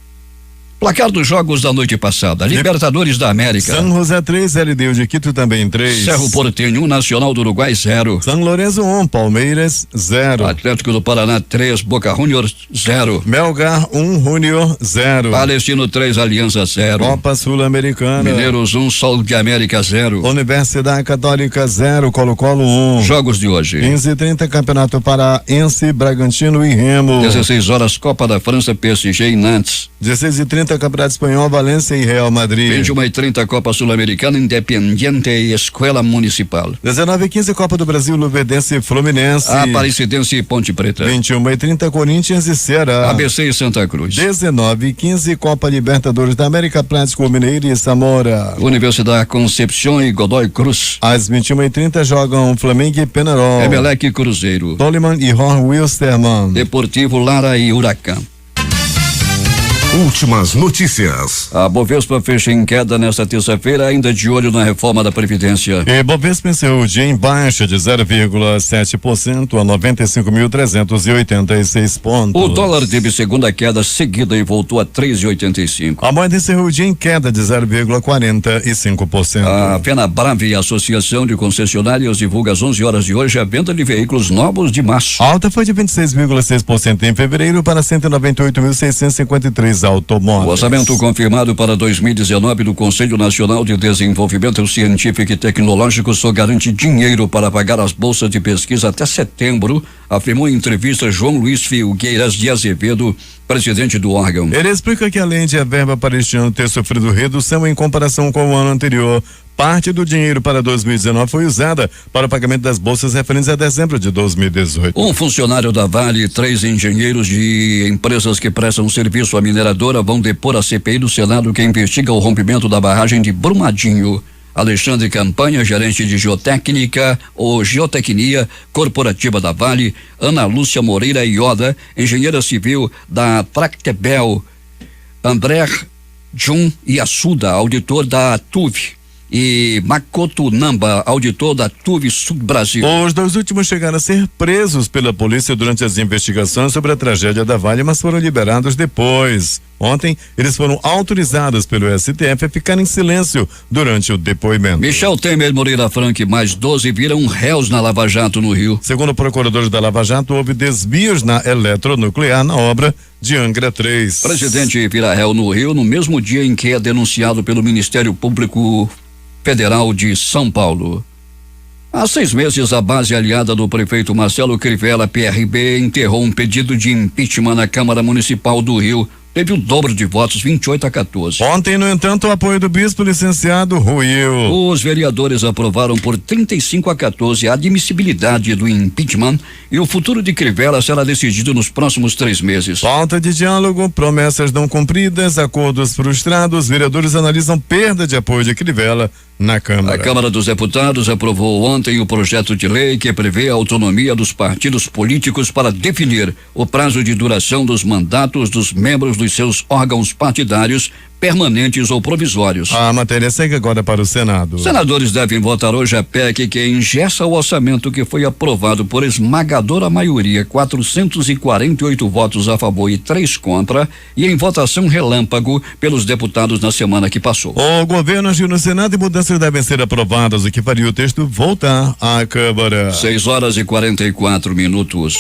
Placar dos jogos da noite passada: Libertadores da América. São José 3, LDU de Quito também 3. Cerro Porteño 1, Nacional do Uruguai 0. São Lourenço 1, Palmeiras 0. Atlético do Paraná 3, Boca Juniors 0. Melgar 1, Júnior 0. Palestino 3, Aliança 0. Copa Sul-Americana. Mineiros 1, Sol de América 0. Universidade Católica 0, Colo-Colo 1. Jogos de hoje: 15h30, Campeonato Paraense, Bragantino e Remo. 16 horas, Copa da França, PSG e Nantes. 16h30, Campeonato Espanhol, Valência e Real Madrid. 21h30, Copa Sul-Americana, Independiente e Escola Municipal. 19h15, Copa do Brasil, Luverdense e Fluminense. Aparecidense e Ponte Preta. 21h30, Corinthians e Ceará. ABC e Santa Cruz. 19h15, Copa Libertadores da América, Atlético Mineiro e Zamora. Universidade Concepción e Godoy Cruz. Às 21h30 jogam Flamengo e Penarol. Emelec e Cruzeiro. Tolliman e Jorge Wilstermann. Deportivo Lara e Huracán. Últimas notícias. A Bovespa fecha em queda nesta terça-feira, ainda de olho na reforma da Previdência. E Bovespa encerrou o dia em baixa de 0,7% a 95.386 pontos. O dólar teve segunda queda seguida e voltou a 3,85. A moeda encerrou o dia em queda de 0,45%. A Fenabrave e a Associação de Concessionárias divulga às 11 horas de hoje a venda de veículos novos de março. A alta foi de 26,6% em fevereiro para 198.653 automóveis. O orçamento confirmado para 2019 do Conselho Nacional de Desenvolvimento Científico e Tecnológico só garante dinheiro para pagar as bolsas de pesquisa até setembro, afirmou em entrevista João Luiz Filgueiras de Azevedo, presidente do órgão. Ele explica que além de a verba para este ano ter sofrido redução em comparação com o ano anterior, parte do dinheiro para 2019 foi usada para o pagamento das bolsas referentes a dezembro de 2018. Um funcionário da Vale e 3 engenheiros de empresas que prestam serviço à mineradora vão depor a CPI do Senado que investiga o rompimento da barragem de Brumadinho. Alexandre Campanha, gerente de geotécnica ou geotecnia corporativa da Vale, Ana Lúcia Moreira Ioda, engenheira civil da Tractebel, André Jun Yasuda, auditor da TUV, e Makoto Namba, auditor da TUV Sul Brasil. Os dois últimos chegaram a ser presos pela polícia durante as investigações sobre a tragédia da Vale, mas foram liberados depois. Ontem, eles foram autorizados pelo STF a ficar em silêncio durante o depoimento. Michel Temer, Moreira Franco e mais 12 viram réus na Lava Jato no Rio. Segundo procuradores da Lava Jato, houve desvios na eletronuclear na obra de Angra 3. Presidente vira réu no Rio no mesmo dia em que é denunciado pelo Ministério Público Federal de São Paulo. Há 6 meses, a base aliada do prefeito Marcelo Crivella, PRB, enterrou um pedido de impeachment na Câmara Municipal do Rio. Teve o dobro de votos, 28-14. Ontem, no entanto, o apoio do bispo licenciado ruiu. Os vereadores aprovaram por 35-14 a admissibilidade do impeachment e o futuro de Crivella será decidido nos próximos 3 meses. Falta de diálogo, promessas não cumpridas, acordos frustrados, vereadores analisam perda de apoio de Crivella na Câmara. A Câmara dos Deputados aprovou ontem o projeto de lei que prevê a autonomia dos partidos políticos para definir o prazo de duração dos mandatos dos membros dos seus órgãos partidários permanentes ou provisórios. A matéria segue agora para o Senado. Senadores devem votar hoje a PEC que engessa o orçamento que foi aprovado por esmagadora maioria, 448 votos a favor e 3 contra, e em votação relâmpago pelos deputados na semana que passou. O governo agiu no Senado e mudanças devem ser aprovadas, o que faria o texto voltar à Câmara. 6h44.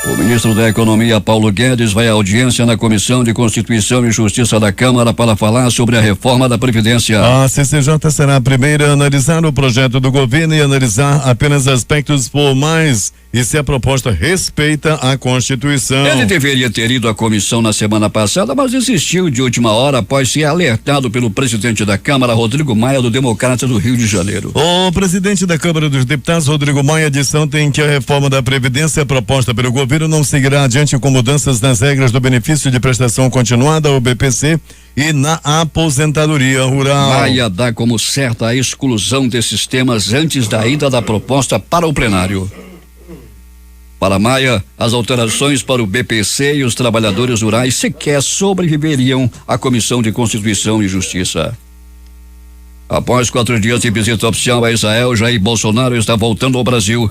O ministro da Economia, Paulo Guedes, vai à audiência na Comissão de Constituição e Justiça da Câmara para falar sobre a reforma da Previdência. A CCJ será a primeira a analisar o projeto do governo e analisar apenas aspectos formais e se a proposta respeita a Constituição. Ele deveria ter ido à comissão na semana passada, mas desistiu de última hora após ser alertado pelo presidente da Câmara, Rodrigo Maia, do Democrata do Rio de Janeiro. O presidente da Câmara dos Deputados, Rodrigo Maia, disse ontem que a reforma da Previdência proposta pelo governo não seguirá adiante com mudanças nas regras do benefício de prestação continuada, o BPC, e na aposentadoria rural. Maia dá como certa a exclusão desses temas antes da ida da proposta para o plenário. Para Maia, as alterações para o BPC e os trabalhadores rurais sequer sobreviveriam à Comissão de Constituição e Justiça. Após 4 dias de visita oficial a Israel, Jair Bolsonaro está voltando ao Brasil.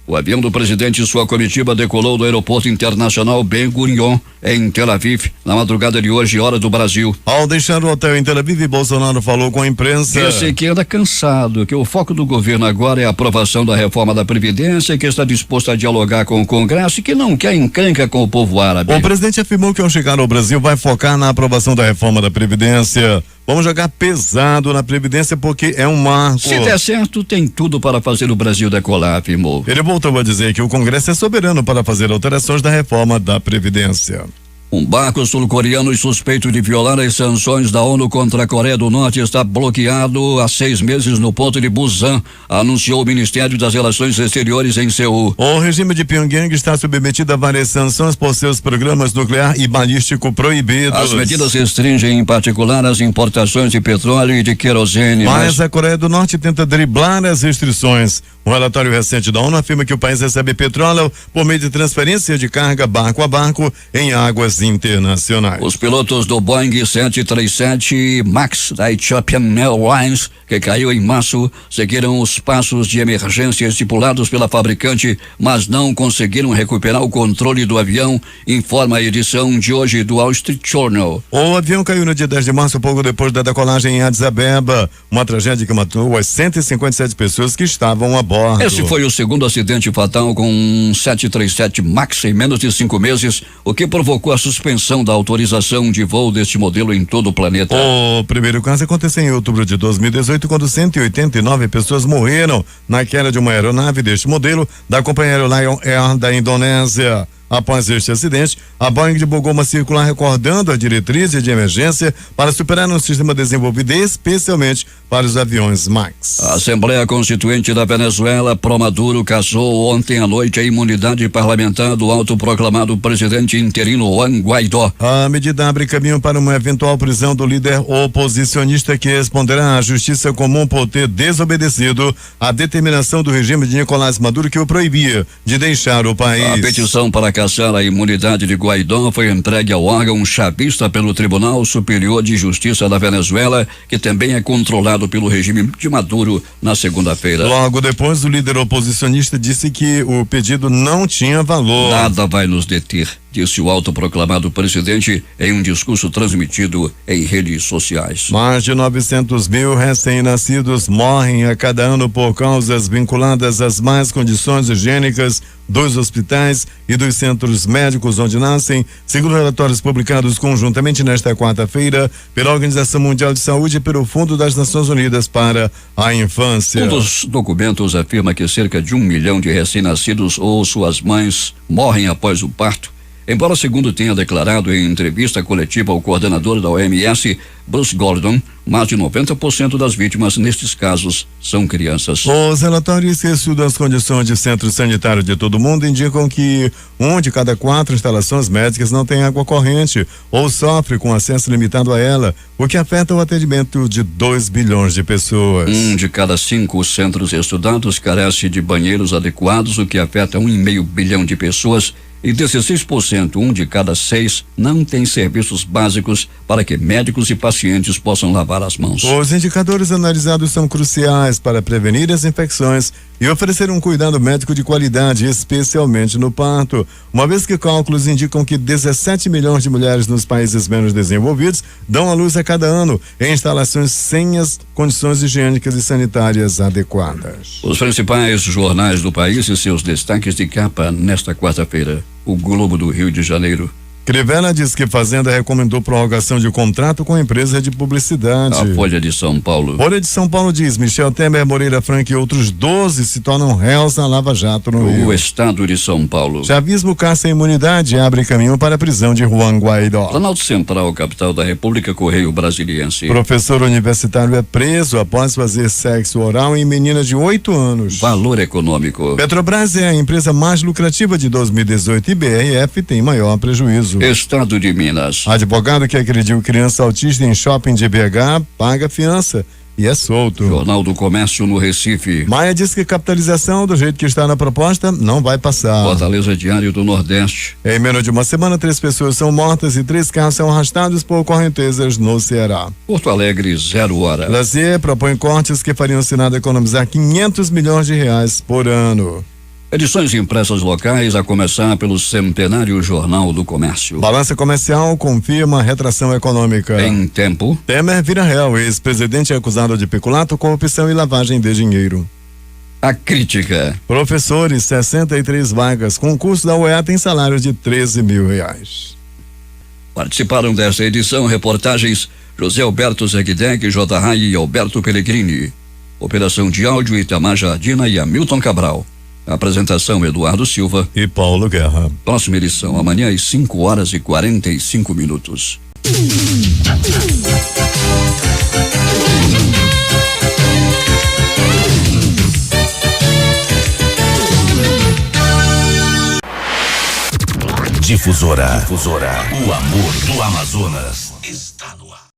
O avião do presidente e sua comitiva decolou do aeroporto internacional Ben Gurion, em Tel Aviv, na madrugada de hoje, hora do Brasil. Ao deixar o hotel em Tel Aviv, Bolsonaro falou com a imprensa. Disse que anda cansado, que o foco do governo agora é a aprovação da reforma da Previdência, que está disposto a dialogar com o Congresso e que não quer encrenca com o povo árabe. O presidente afirmou que ao chegar ao Brasil vai focar na aprovação da reforma da Previdência. Vamos jogar pesado na Previdência porque é um marco. Se der certo, tem tudo para fazer o Brasil decolar, afirmou. Ele voltou a dizer que o Congresso é soberano para fazer alterações da reforma da Previdência. Um barco sul-coreano suspeito de violar as sanções da ONU contra a Coreia do Norte está bloqueado há 6 meses no porto de Busan, anunciou o Ministério das Relações Exteriores em Seul. O regime de Pyongyang está submetido a várias sanções por seus programas nuclear e balístico proibidos. As medidas restringem, em particular, as importações de petróleo e de querosene. Mas a Coreia do Norte tenta driblar as restrições. Um relatório recente da ONU afirma que o país recebe petróleo por meio de transferência de carga barco a barco em águas internacionais. Os pilotos do Boeing 737 MAX da Ethiopian Airlines, que caiu em março, seguiram os passos de emergência estipulados pela fabricante, mas não conseguiram recuperar o controle do avião, informa a edição de hoje do Wall Street Journal. O avião caiu no dia 10 de março, pouco depois da decolagem em Addis Abeba, uma tragédia que matou as 157 pessoas que estavam a bordo. Esse foi o segundo acidente fatal com um 737 MAX em menos de 5 meses, o que provocou a suspensão da autorização de voo deste modelo em todo o planeta. O primeiro caso aconteceu em outubro de 2018, quando 189 pessoas morreram na queda de uma aeronave deste modelo da companhia Lion Air da Indonésia. Após este acidente, a Boeing divulgou uma circular recordando a diretriz de emergência para superar um sistema desenvolvido especialmente para os aviões MAX. A Assembleia Constituinte da Venezuela, pró-Maduro, cassou ontem à noite a imunidade parlamentar do autoproclamado presidente interino Juan Guaidó. A medida abre caminho para uma eventual prisão do líder oposicionista que responderá à justiça comum por ter desobedecido a determinação do regime de Nicolás Maduro que o proibia de deixar o país. A petição para cassar a imunidade de Guaidó foi entregue ao órgão chavista pelo Tribunal Superior de Justiça da Venezuela, que também é controlado pelo regime de Maduro, na segunda-feira. Logo depois, o líder oposicionista disse que o pedido não tinha valor. Nada vai nos deter, disse o autoproclamado presidente em um discurso transmitido em redes sociais. Mais de 900 mil recém-nascidos morrem a cada ano por causas vinculadas às más condições higiênicas dos hospitais e dos centros médicos onde nascem, segundo relatórios publicados conjuntamente nesta quarta-feira pela Organização Mundial de Saúde e pelo Fundo das Nações Unidas para a Infância. Um dos documentos afirma que cerca de 1 milhão de recém-nascidos ou suas mães morrem após o parto. Embora, segundo tenha declarado em entrevista coletiva ao coordenador da OMS, Bruce Gordon, mais de 90% das vítimas nestes casos são crianças. Os relatórios que estudam as condições de centro sanitário de todo o mundo indicam que 1 de cada 4 instalações médicas não tem água corrente ou sofre com acesso limitado a ela, o que afeta o atendimento de 2 bilhões de pessoas. 1 de cada 5 centros estudados carece de banheiros adequados, o que afeta 1,5 bilhão de pessoas. E 16%, 1 de cada 6, não tem serviços básicos para que médicos e pacientes possam lavar as mãos. Os indicadores analisados são cruciais para prevenir as infecções e oferecer um cuidado médico de qualidade, especialmente no parto, uma vez que cálculos indicam que 17 milhões de mulheres nos países menos desenvolvidos dão à luz a cada ano em instalações sem as condições higiênicas e sanitárias adequadas. Os principais jornais do país e seus destaques de capa nesta quarta-feira. O Globo do Rio de Janeiro. Crivella diz que Fazenda recomendou prorrogação de contrato com a empresa de publicidade. A Folha de São Paulo. Folha de São Paulo diz: Michel Temer, Moreira Franco e outros 12 se tornam réus na Lava Jato no Rio. O Estado de São Paulo. Chavismo caça a imunidade e abre caminho para a prisão de Juan Guaidó. Planalto Central, capital da República, Correio Brasiliense. Professor universitário é preso após fazer sexo oral em menina de 8 anos. Valor econômico. Petrobras é a empresa mais lucrativa de 2018 e BRF tem maior prejuízo. Estado de Minas. Advogado que agrediu criança autista em shopping de BH paga fiança e é solto. Jornal do Comércio no Recife. Maia diz que capitalização do jeito que está na proposta não vai passar. Fortaleza Diário do Nordeste. Em menos de uma semana, 3 pessoas são mortas e 3 carros são arrastados por correntezas no Ceará. Porto Alegre, 0 hora. Lazier propõe cortes que fariam o Senado economizar 500 milhões de reais por ano. Edições impressas locais, a começar pelo Centenário Jornal do Comércio. Balança comercial confirma retração econômica. Em tempo. Temer vira réu, ex-presidente é acusado de peculato, corrupção e lavagem de dinheiro. A crítica. Professores, 63 vagas. Concurso da UEA tem salários de R$13 mil. Participaram dessa edição reportagens José Alberto Zegdeg, J. Rai e Alberto Pellegrini. Operação de áudio Itamar Jardina e Hamilton Cabral. Apresentação Eduardo Silva e Paulo Guerra. Próxima edição amanhã às 5h45. Difusora. O amor do Amazonas está no